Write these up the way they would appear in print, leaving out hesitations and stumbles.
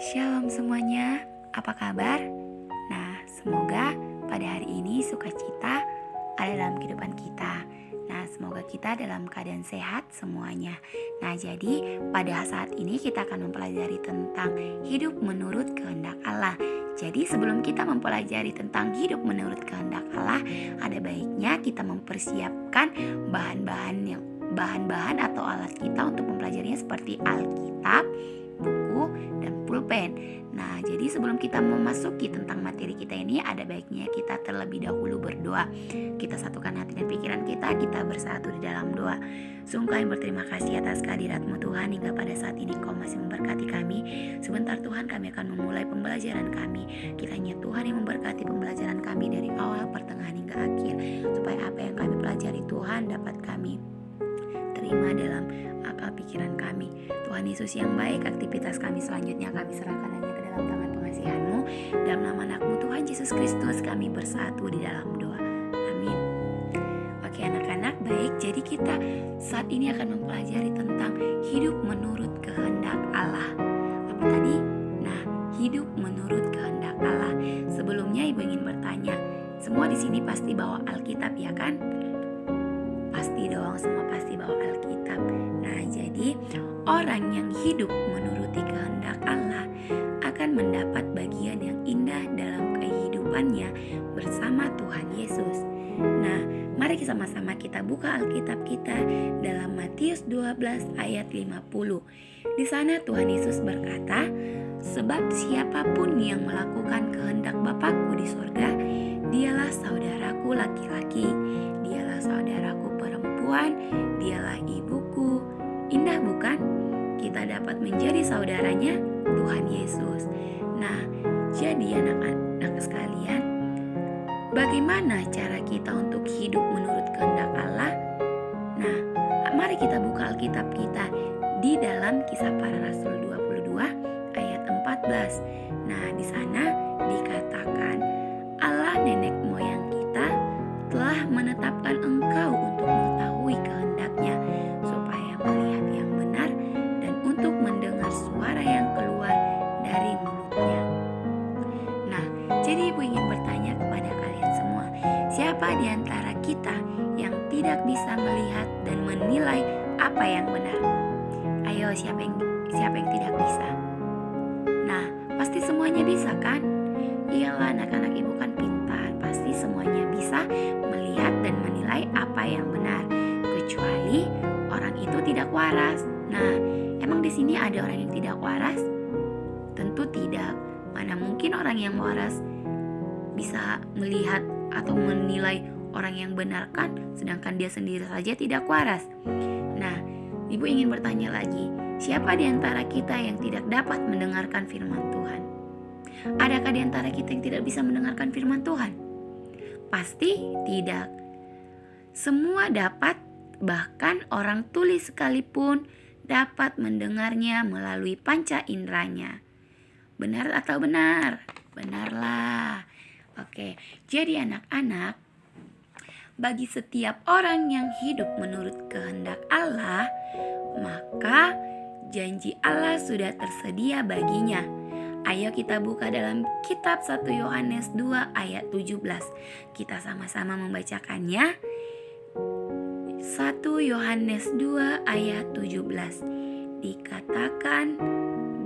Shalom semuanya, apa kabar? Nah, semoga pada hari ini sukacita ada dalam kehidupan kita. Nah, semoga kita dalam keadaan sehat semuanya. Nah, jadi pada saat ini kita akan mempelajari tentang hidup menurut kehendak Allah. Jadi sebelum kita mempelajari tentang hidup menurut kehendak Allah, ada baiknya kita mempersiapkan bahan-bahan atau alat kita untuk mempelajarinya seperti Alkitab, buku, dan pulpen. Nah, jadi sebelum kita memasuki tentang materi kita ini, ada baiknya kita terlebih dahulu berdoa. Kita satukan hati dan pikiran kita bersatu di dalam doa. Sungguh kami berterima kasih atas kehadirat-Mu Tuhan, hingga pada saat ini Kau masih memberkati kami. Sebentar Tuhan, kami akan memulai pembelajaran kami. Kiranya Tuhan yang memberkati pembelajaran kami dari awal, pertengahan, hingga akhir, supaya apa yang kami pelajari Tuhan dapat kami terima dalam akal pikiran kami. Tuhan Yesus yang baik, aktivitas kami selanjutnya kami serahkan hanya ke dalam tangan pengasihan-Mu. Dalam nama anak-Mu Tuhan Yesus Kristus kami bersatu di dalam doa. Amin. Oke anak-anak, baik, jadi kita saat ini akan mempelajari tentang hidup menurut kehendak Allah. Apa tadi? Nah, hidup menurut kehendak Allah. Sebelumnya Ibu ingin bertanya, semua di sini pasti bawa Alkitab ya kan? Pasti dong, semua pasti bawa Alkitab. Nah, jadi orang yang hidup menuruti kehendak Allah akan mendapat bagian yang indah dalam kehidupannya bersama Tuhan Yesus. Nah, mari sama-sama kita buka Alkitab kita dalam Matius 12 ayat 50. Di sana Tuhan Yesus berkata, "Sebab siapapun yang melakukan kehendak Bapa-Ku di sorga, dialah saudaraku laki-laki, dialah saudaraku perempuan, dialah ibuku." Indah bukan? Kita dapat menjadi saudaranya Tuhan Yesus. Nah, jadi anak-anak sekalian, bagaimana cara kita untuk hidup menurut kehendak Allah? Nah, mari kita buka Alkitab kita di dalam Kisah Para Rasul 22 ayat 14. Nah, di sana dikatakan, "Allah nenek moyang kita telah menetapkan engkau untuk mengetahui kehendaknya, supaya melihat yang benar dan untuk mendengar suara yang keluar dari mulutnya." Nah, jadi Ibu ingin bertanya kepada kalian semua, siapa di antara kita yang tidak bisa melihat dan menilai apa yang benar? Ayo, siapa yang tidak bisa? Nah, pasti semuanya bisa kan? Iyalah, anak-anak Ibu kan pintar, pasti semuanya bisa melihat dan menilai apa yang benar, kecuali orang itu tidak waras. Nah, emang di sini ada orang yang tidak waras? Tentu tidak. Mana mungkin orang yang waras bisa melihat atau menilai orang yang benar kan, sedangkan dia sendiri saja tidak waras. Nah, Ibu ingin bertanya lagi, siapa di antara kita yang tidak dapat mendengarkan firman Tuhan? Adakah di antara kita yang tidak bisa mendengarkan firman Tuhan? Pasti tidak. Semua dapat, bahkan orang tuli sekalipun dapat mendengarnya melalui panca inderanya. Benar atau benar? Benarlah. Oke, jadi anak-anak, bagi setiap orang yang hidup menurut kehendak Allah, maka janji Allah sudah tersedia baginya. Ayo kita buka dalam kitab 1 Yohanes 2 ayat 17. Kita sama-sama membacakannya. 1 Yohanes 2 ayat 17. Dikatakan,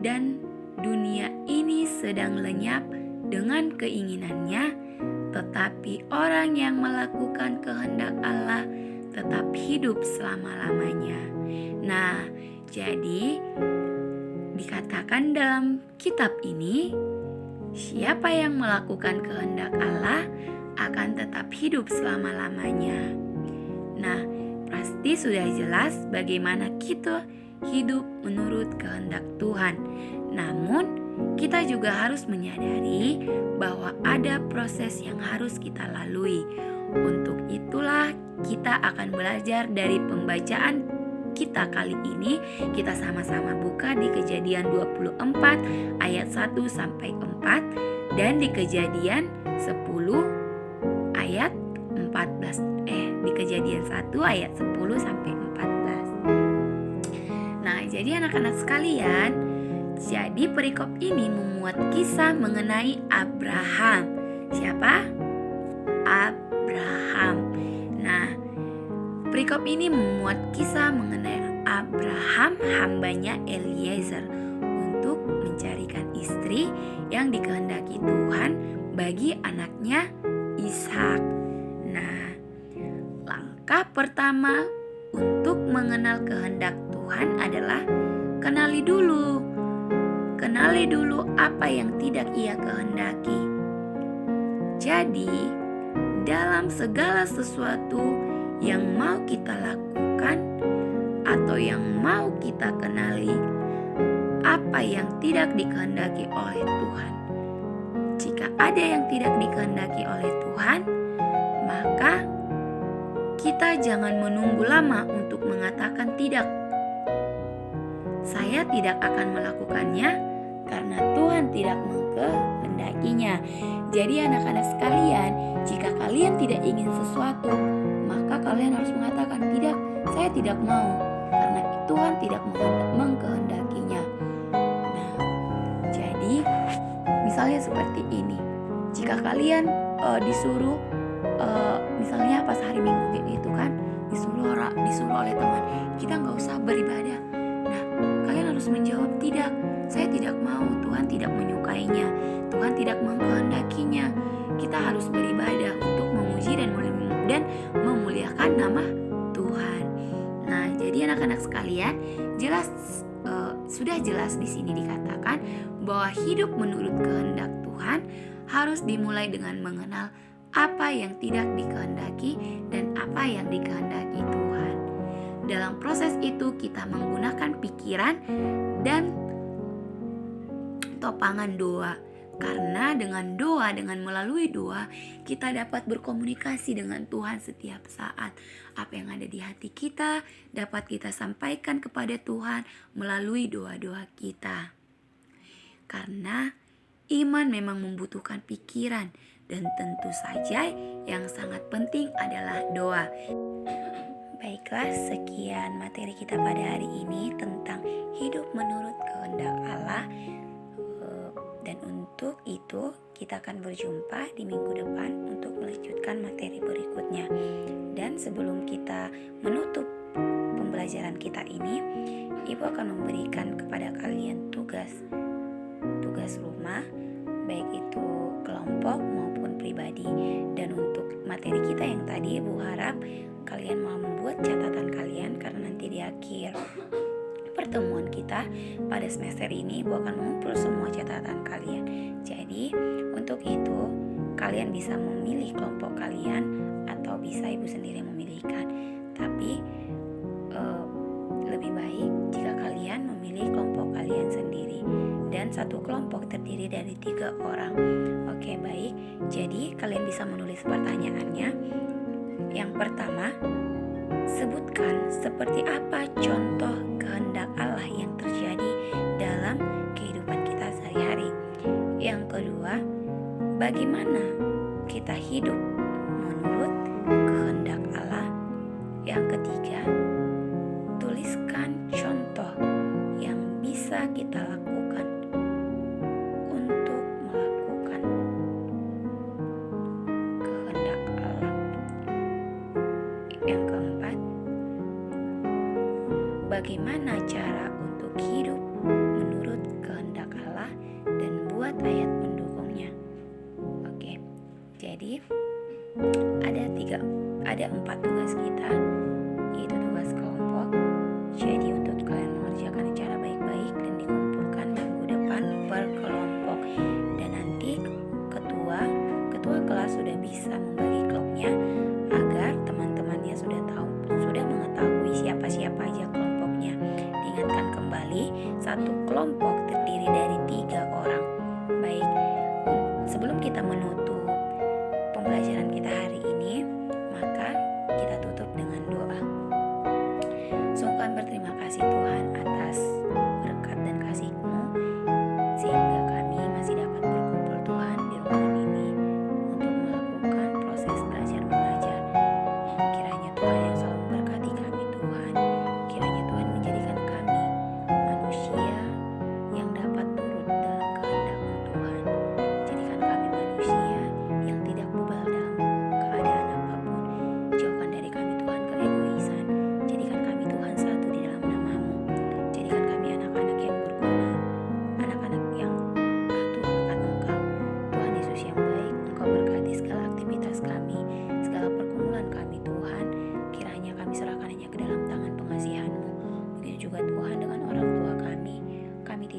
"Dan dunia ini sedang lenyap dengan keinginannya, tetapi orang yang melakukan kehendak Allah tetap hidup selama-lamanya." Nah, jadi dikatakan dalam kitab ini, siapa yang melakukan kehendak Allah akan tetap hidup selama-lamanya. Nah, pasti sudah jelas bagaimana kita hidup menurut kehendak Tuhan. Namun, kita juga harus menyadari bahwa ada proses yang harus kita lalui. Untuk itulah kita akan belajar dari pembacaan kita kali ini. Kita sama-sama buka di Kejadian 24 ayat 1 sampai 4 dan di Kejadian 10 ayat 14. Di Kejadian 1 ayat 10 sampai 14. Nah, jadi anak-anak sekalian, Jadi perikop ini memuat kisah mengenai Abraham. Siapa? Abraham. Nah, perikop ini memuat kisah mengenai Abraham, hambanya Eliezer, untuk mencarikan istri yang dikehendaki Tuhan bagi anaknya Ishak. Nah, langkah pertama untuk mengenal kehendak Tuhan adalah kenali dulu apa yang tidak Ia kehendaki. Jadi, dalam segala sesuatu yang mau kita lakukan atau yang mau kita kenali, apa yang tidak dikehendaki oleh Tuhan. Jika ada yang tidak dikehendaki oleh Tuhan, maka kita jangan menunggu lama untuk mengatakan tidak. Saya tidak akan melakukannya karena Tuhan tidak mengkehendakinya. Jadi anak-anak sekalian, jika kalian tidak ingin sesuatu, maka kalian harus mengatakan tidak, saya tidak mau karena Tuhan tidak mengkehendakinya. Nah, jadi misalnya seperti ini. Jika kalian disuruh misalnya pas hari Minggu gitu kan, disuruh oleh teman, kita nggak usah beribadah. Nah, kalian harus menjawab tidak, saya tidak mau, Tuhan tidak menyukainya, Tuhan tidak mengkehendakinya. Kita harus beribadah untuk memuji dan memuliakan nama Tuhan. Nah, jadi anak-anak sekalian, sudah jelas di sini dikatakan bahwa hidup menurut kehendak Tuhan harus dimulai dengan mengenal apa yang tidak dikehendaki dan apa yang dikehendaki Tuhan. Dalam proses itu kita menggunakan pikiran dan topangan doa. Karena dengan melalui doa, kita dapat berkomunikasi dengan Tuhan setiap saat. Apa yang ada di hati kita dapat kita sampaikan kepada Tuhan melalui doa-doa kita. Karena iman memang membutuhkan pikiran, dan tentu saja yang sangat penting adalah doa. Baiklah, sekian materi kita pada hari ini tentang hidup menurut kehendak Allah. Dan untuk itu kita akan berjumpa di minggu depan untuk melanjutkan materi berikutnya. Dan sebelum kita menutup pembelajaran kita ini, Ibu akan memberikan kepada kalian tugas rumah, baik itu kelompok maupun pribadi. Dan untuk materi kita yang tadi, Ibu harap kalian mau membuat catatan kalian, karena nanti di akhir pertemuan kita pada semester ini Ibu akan mengumpul semua catatan kalian. Jadi untuk itu kalian bisa memilih kelompok kalian atau bisa Ibu sendiri memilihkan. Tapi lebih baik jika kalian memilih kelompok kalian sendiri, dan satu kelompok terdiri dari 3 orang. Oke, baik. Jadi kalian bisa menulis pertanyaannya. Yang pertama, sebutkan seperti apa contoh kehendak Allah yang terjadi dalam kehidupan kita sehari-hari. Yang kedua, bagaimana kita hidup menurut kehendak Allah. Yang ketiga, tuliskan contoh yang bisa kita lakukan untuk melakukan kehendak Allah. Yang keempat, bagaimana cara untuk hidup menurut kehendak Allah, dan buat ayat pendukungnya. Oke, jadi ada 4 tugas kita, yaitu tugas kelompok. Jadi untuk kalian mengerjakan secara baik-baik dan dikumpulkan minggu depan per kelompok. Dan nanti ketua kelas sudah bisa membagi kelompoknya agar teman-temannya sudah mengetahui siapa-siapa aja kelompoknya. Diingatkan kembali, satu kelompok terdiri dari 3 orang. Baik, sebelum kita menutup pembelajaran kita hari ini, maka kita tutup dengan doa. Sungguh kami berterima kasih Tuhan atas berkat dan kasih-Mu, sehingga kami masih dapat berkumpul Tuhan di ruangan ini untuk melakukan proses belajar mengajar. Kiranya Tuhan yang selalu memberkati kami Tuhan. Kiranya Tuhan menjadikan kami manusia yang dapat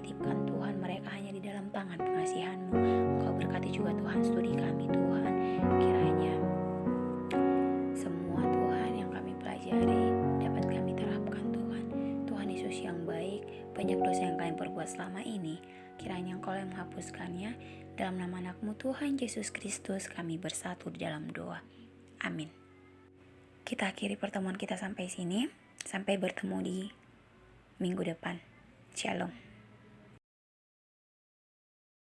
titipkan Tuhan mereka hanya di dalam tangan pengasihan-Mu. Engkau berkati juga Tuhan studi kami Tuhan. Kiranya semua Tuhan yang kami pelajari dapat kami terapkan Tuhan. Tuhan Yesus yang baik, banyak dosa yang kami perbuat selama ini, kiranya Engkau yang menghapuskannya. Dalam nama anak-Mu Tuhan Yesus Kristus kami bersatu di dalam doa. Amin. Kita akhiri pertemuan kita sampai sini. Sampai bertemu di minggu depan. Shalom.